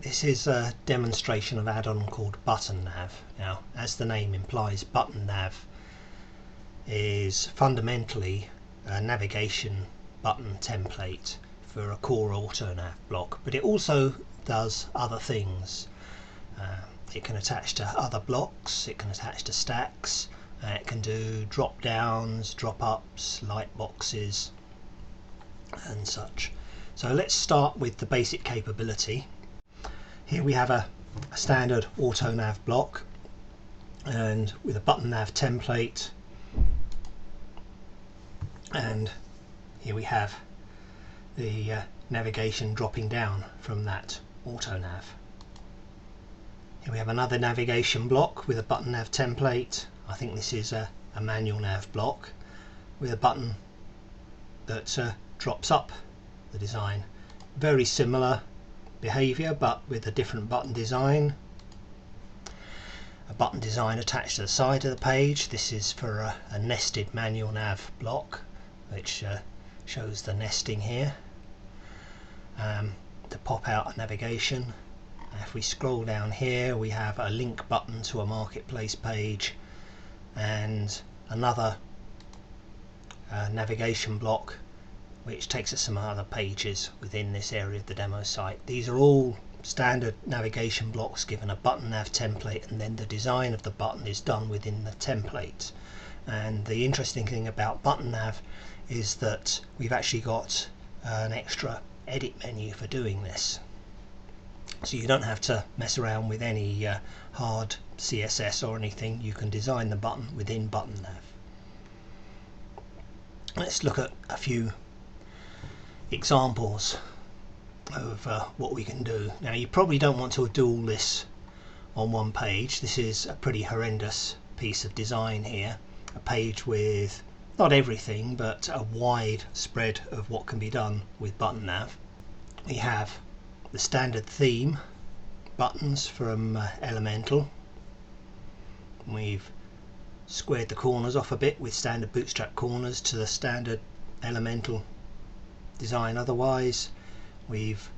Right, this is a demonstration of an add-on called Autonav. Now, as the name implies, Autonav is fundamentally a navigation button template for a core Autonav block, but it also does other things. It can attach to other blocks, it can attach to stacks, it can do drop-downs, drop-ups, lightboxes and such. So let's start with the basic capability. Here we have a standard Autonav block, and with a Autonav template, and here we have the navigation dropping down from that Autonav. Here we have another navigation block with a Autonav template. I think this is a manual nav block with a button that drops up the design. Very similar behavior, but with a different button design. A button design attached to the side of the page. This is for a nested manual nav block, which shows the nesting here. To pop out a navigation. If we scroll down here, we have a link button to a marketplace page and another navigation block which takes us some other pages within this area of the demo site. These are all standard navigation blocks given a button nav template, and then the design of the button is done within the template. And the interesting thing about button nav is that we've actually got an extra edit menu for doing this, so you don't have to mess around with any hard CSS or anything. You can design the button within button nav. Let's look at a few examples of what we can do. Now, you probably don't want to do all this on one page. This is a pretty horrendous piece of design here, a page with not everything but a wide spread of what can be done with button nav. We have the standard theme buttons from Elemental. We've squared the corners off a bit with standard bootstrap corners to the standard Elemental design. Otherwise, we've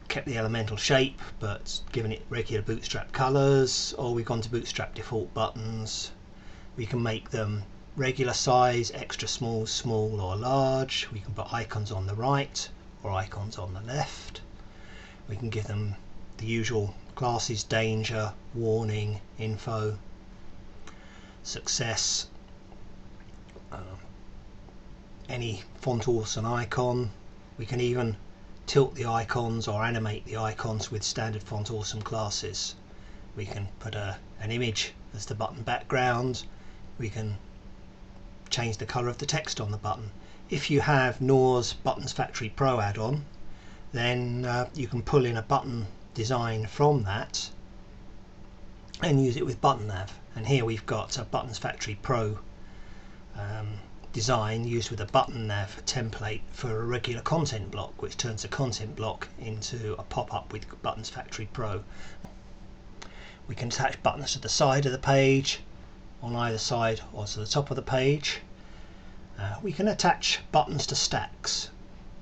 kept the Elemental shape but given it regular bootstrap colors, or we've gone to bootstrap default buttons. We can make them regular size, extra small, small or large. We can put icons on the right or icons on the left. We can give them the usual classes: danger, warning, info, success, any font awesome icon. We can even tilt the icons or animate the icons with standard font awesome classes. We can put an image as the button background. We can change the color of the text on the button. If you have Nor's Buttons Factory Pro add-on, then you can pull in a button design from that and use it with button nav. And here we've got a Buttons Factory Pro design used with a button nav template for a regular content block, which turns a content block into a pop-up with Buttons Factory Pro. We can attach buttons to the side of the page, on either side, or to the top of the page. We can attach buttons to stacks.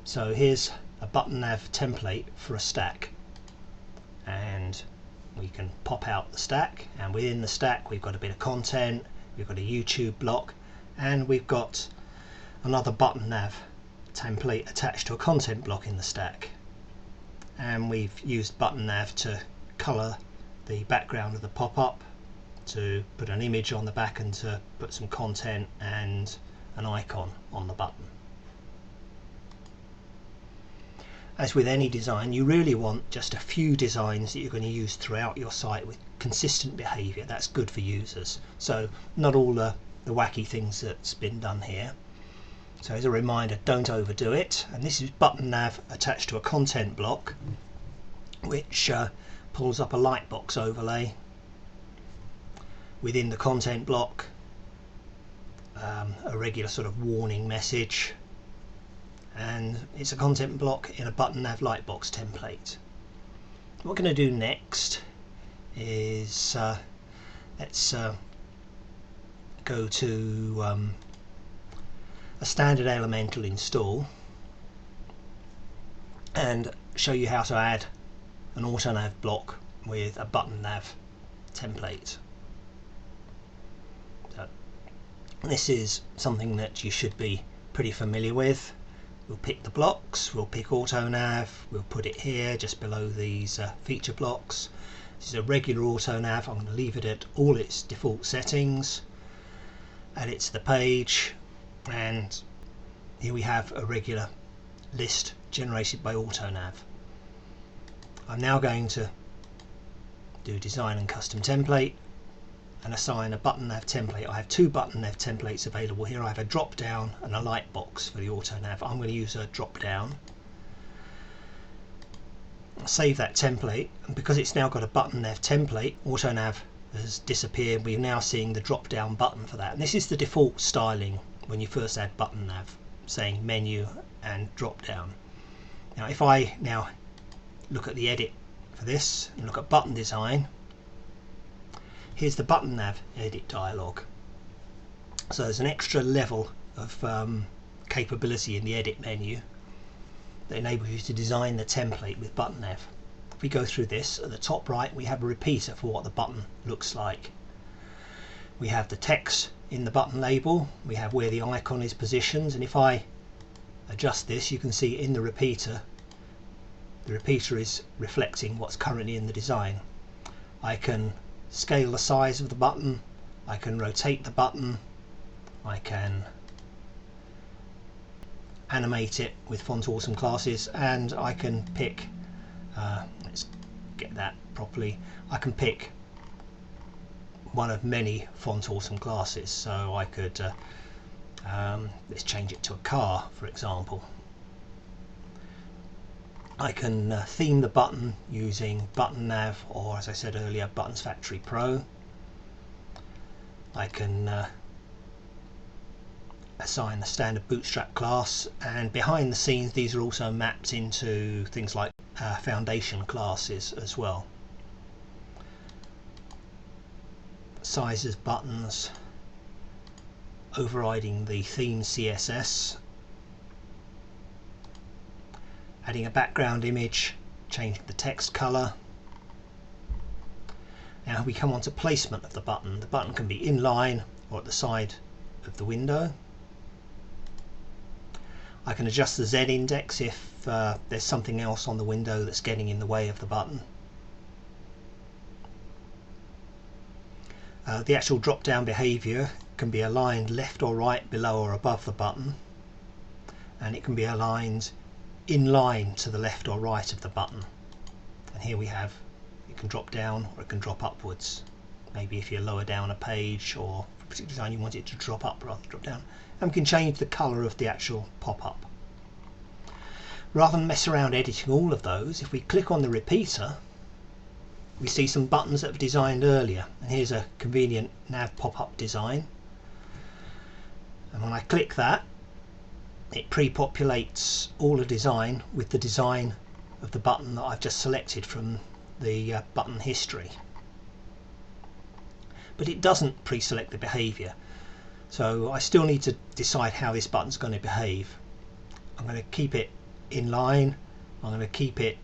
So here's a button nav template for a stack, and we can pop out the stack, and within the stack we've got a bit of content, we've got a YouTube block, and we've got another button nav template attached to a content block in the stack. And we've used button nav to color the background of the pop-up, to put an image on the back, and to put some content and an icon on the button. As with any design, you really want just a few designs that you're going to use throughout your site with consistent behavior. That's good for users. So not all the wacky things that's been done here. So as a reminder, don't overdo it. And this is button nav attached to a content block, which pulls up a lightbox overlay within the content block, a regular sort of warning message, and it's a content block in a button nav lightbox template. What we're going to do next is let's go to a standard Elemental install and show you how to add an Autonav block with a button nav template. So this is something that you should be pretty familiar with. We'll pick the blocks, we'll pick Autonav, we'll put it here just below these feature blocks. This is a regular Autonav. I'm going to leave it at all its default settings, add it to the page, and here we have a regular list generated by Autonav. I'm now going to do design and custom template and assign a button nav template. I have two button nav templates available here. I have a drop down and a lightbox for the Autonav. I'm going to use a drop down. I'll save that template, and because it's now got a button nav template, Autonav has disappeared. We're now seeing the drop down button for that, and this is the default styling when you first add button nav, saying menu and drop down. Now if I now look at the edit for this and look at button design, here's the button nav edit dialog. So there's an extra level of capability in the edit menu that enables you to design the template with button nav. If we go through this, at the top right we have a repeater for what the button looks like. We have the text in the button label, we have where the icon is positioned, and if I adjust this, you can see in the repeater is reflecting what's currently in the design. I can scale the size of the button, I can rotate the button, I can animate it with Font Awesome classes, and I can pick, let's get that properly, I can pick one of many Font Awesome classes. So I could, let's change it to a car for example. I can theme the button using button nav, or as I said earlier, Buttons Factory Pro. I can assign the standard bootstrap class, and behind the scenes these are also mapped into things like foundation classes as well. Sizes, buttons, overriding the theme CSS, adding a background image, changing the text color. Now we come on to placement of the button. The button can be inline or at the side of the window. I can adjust the Z index if there's something else on the window that's getting in the way of the button. The actual drop down behavior can be aligned left or right, below or above the button, and it can be aligned in line to the left or right of the button. And here we have, it can drop down or it can drop upwards. Maybe if you lower down a page, or for a particular design you want it to drop up rather than drop down. And we can change the colour of the actual pop-up. Rather than mess around editing all of those, if we click on the repeater, we see some buttons that were designed earlier, and here's a convenient nav pop-up design, and when I click that, it pre-populates all the design with the design of the button that I've just selected from the button history. But it doesn't pre-select the behavior, so I still need to decide how this button's going to behave. I'm going to keep it in line, I'm going to keep it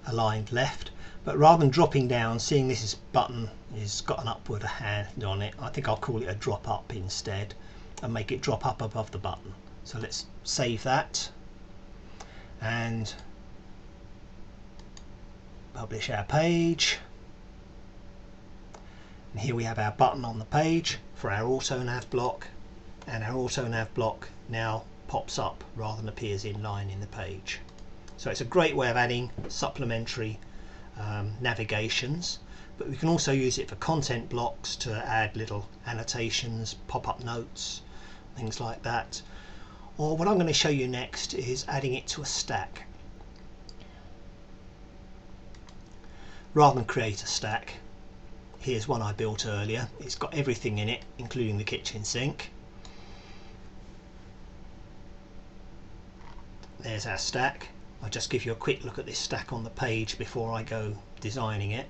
aligned left, but rather than dropping down, seeing this button has got an upward hand on it, I think I'll call it a drop up instead and make it drop up above the button. So let's save that and publish our page. And here we have our button on the page for our Autonav block, and our Autonav block now pops up rather than appears in line in the page. So it's a great way of adding supplementary navigations, but we can also use it for content blocks to add little annotations, pop-up notes, things like that. Or what I'm going to show you next is adding it to a stack. Rather than create a stack, here's one I built earlier. It's got everything in it, including the kitchen sink. There's our stack. I'll just give you a quick look at this stack on the page before I go designing it.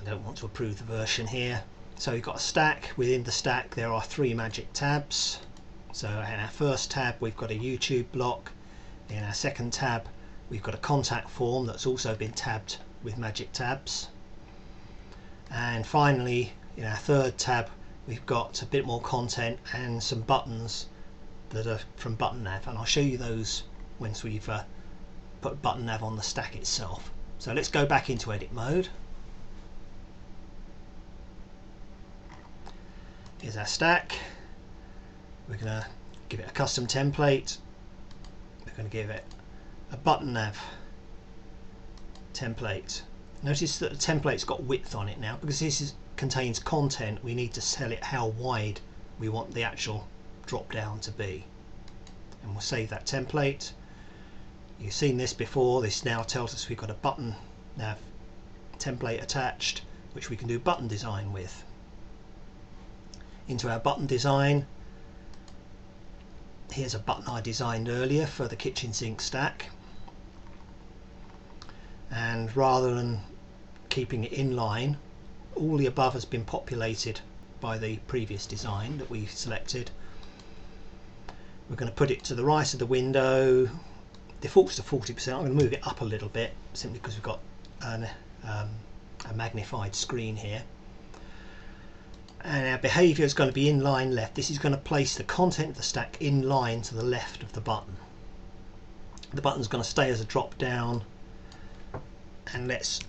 I don't want to approve the version here. So we've got a stack. Within the stack there are 3 magic tabs. So in our first tab we've got a YouTube block, In our second tab we've got a contact form that's also been tabbed with magic tabs, and finally in our third tab we've got a bit more content and some buttons that are from Autonav, and I'll show you those once we've put Autonav on the stack itself. So let's go back into edit mode. Here's our stack. We're going to give it a custom template. We're going to give it a Autonav template. Notice that the template's got width on it now, because this contains content. We need to tell it how wide we want the actual drop down to be, and we'll save that template. You've seen this before. This now tells us we've got a Autonav template attached, which we can do button design with. Into our button design, here's a button I designed earlier for the kitchen sink stack, and rather than keeping it in line, all the above has been populated by the previous design that we selected. We're going to put it to the right of the window. Defaults to 40%. I'm going to move it up a little bit simply because we've got a magnified screen here. And our behaviour is going to be in line left. This is going to place the content of the stack in line to the left of the button. The button's going to stay as a drop down, and let's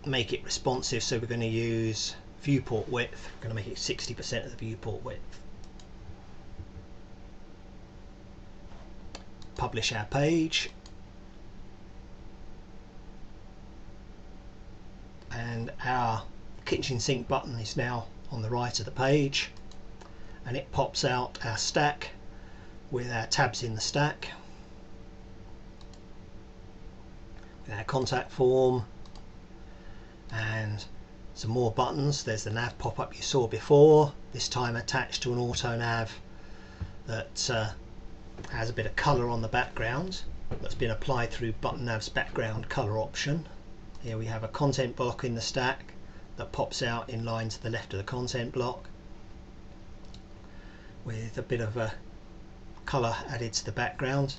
make it responsive. So we're going to use viewport width. We're going to make it 60% of the viewport width. Publish our page, and our kitchen sink button is now on the right of the page, and it pops out our stack with our tabs in the stack, with our contact form and some more buttons. There's the nav pop-up you saw before, this time attached to an Autonav that has a bit of colour on the background that's been applied through Autonav's background colour option. Here we have a content block in the stack that pops out in line to the left of the content block, with a bit of a colour added to the background.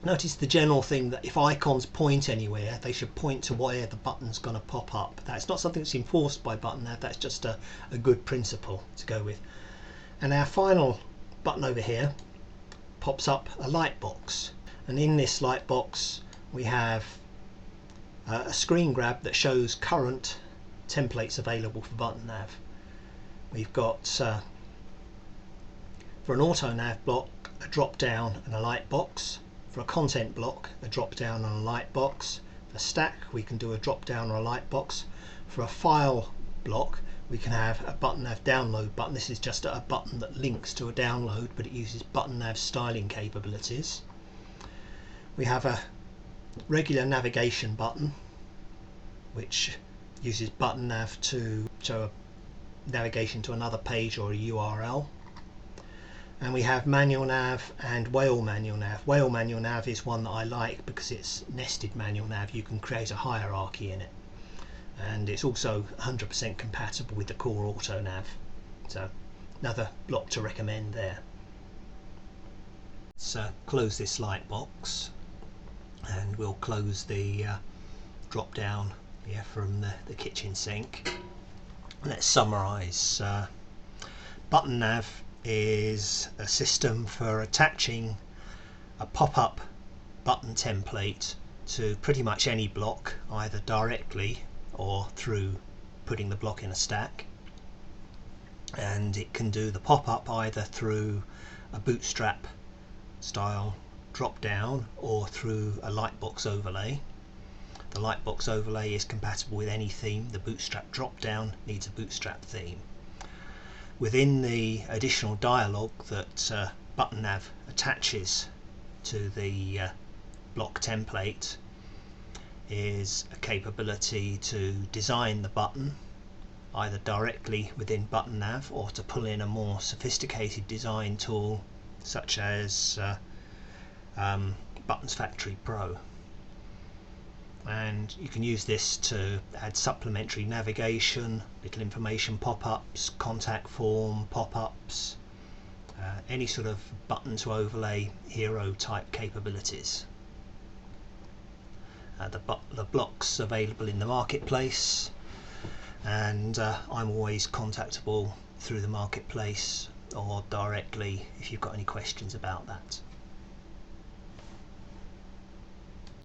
Notice the general thing that if icons point anywhere, they should point to where the button's going to pop up. That's not something that's enforced by Autonav, that's just a good principle to go with. And our final button over here pops up a lightbox, and in this lightbox we have a screen grab that shows current templates available for Autonav. We've got for an Autonav block a drop down and a lightbox. For a content block, a drop down and a lightbox. For stack, we can do a drop down or a lightbox. For a file block, we can have a Autonav download button. This is just a button that links to a download, but it uses Autonav styling capabilities. We have a regular navigation button, which uses Autonav to show a navigation to another page or a URL. And we have manual nav and whale manual nav. Whale manual nav is one that I like because it's nested manual nav. You can create a hierarchy in it, and it's also 100% compatible with the core Autonav. So another block to recommend there. Let's close this lightbox, and we'll close the drop down here from the kitchen sink. Let's summarise. Autonav is a system for attaching a pop-up button template to pretty much any block, either directly or through putting the block in a stack. And it can do the pop-up either through a bootstrap style drop down or through a lightbox overlay. The lightbox overlay is compatible with any theme. The bootstrap drop down needs a bootstrap theme. Within the additional dialogue that Autonav attaches to the block template is a capability to design the button either directly within Autonav or to pull in a more sophisticated design tool such as Buttons Factory Pro. And you can use this to add supplementary navigation, little information pop-ups, contact form pop-ups, any sort of button to overlay hero type capabilities. The blocks available in the marketplace, and I'm always contactable through the marketplace or directly if you've got any questions about that.